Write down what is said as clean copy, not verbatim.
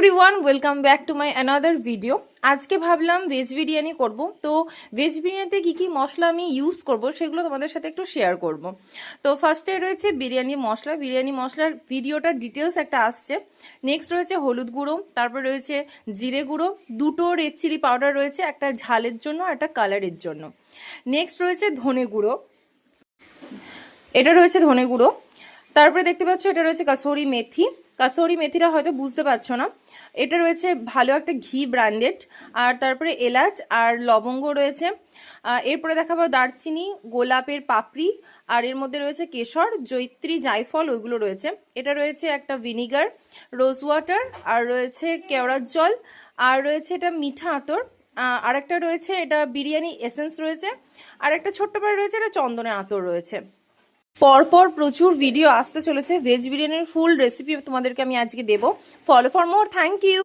Everyone, welcome back to my another video. আজকে ভাবলাম veg biryani করব। তো ভেজ বিরিয়ানিতে কী কী মশলা আমি ইউজ করব সেগুলো তোমাদের সাথে একটু শেয়ার করব। তো ফার্স্টে রয়েছে বিরিয়ানি মশলার ভিডিওটার ডিটেলস একটা আসছে। নেক্সট রয়েছে হলুদ গুঁড়ো, তারপর রয়েছে জিরে গুঁড়ো, দুটো রেড চিলি পাউডার রয়েছে, একটা ঝালের জন্য একটা কালারের জন্য। নেক্সট রয়েছে ধনে গুঁড়ো, এটা রয়েছে ধনে গুঁড়ো। তারপরে দেখতে পাচ্ছ এটা রয়েছে কাসুরি মেথিটা হয়তো বুঝতে পারছো না, এটা রয়েছে ভালো একটা ঘি ব্র্যান্ডেড। আর তারপরে এলাচ আর লবঙ্গ রয়েছে। এরপরে দেখাবো দারচিনি, গোলাপের পাপড়ি, আর এর মধ্যে রয়েছে কেশর, জৈত্রী, জায়ফল, ওইগুলো রয়েছে। এটা রয়েছে একটা ভিনিগার, রোজ ওয়াটার, আর রয়েছে কেওড়ার জল, আর রয়েছে এটা মিঠা আতর, আর একটা রয়েছে এটা বিরিয়ানি এসেন্স রয়েছে, আর একটা ছোট্ট পাড়ে রয়েছে এটা চন্দনের আতর রয়েছে। পরপর প্রচুর ভিডিও আসতে চলেছে ভেজ বিরিয়ানির ফুল রেসিপি তোমাদেরকে আমি আজকে দেবো। Follow for more. Thank you.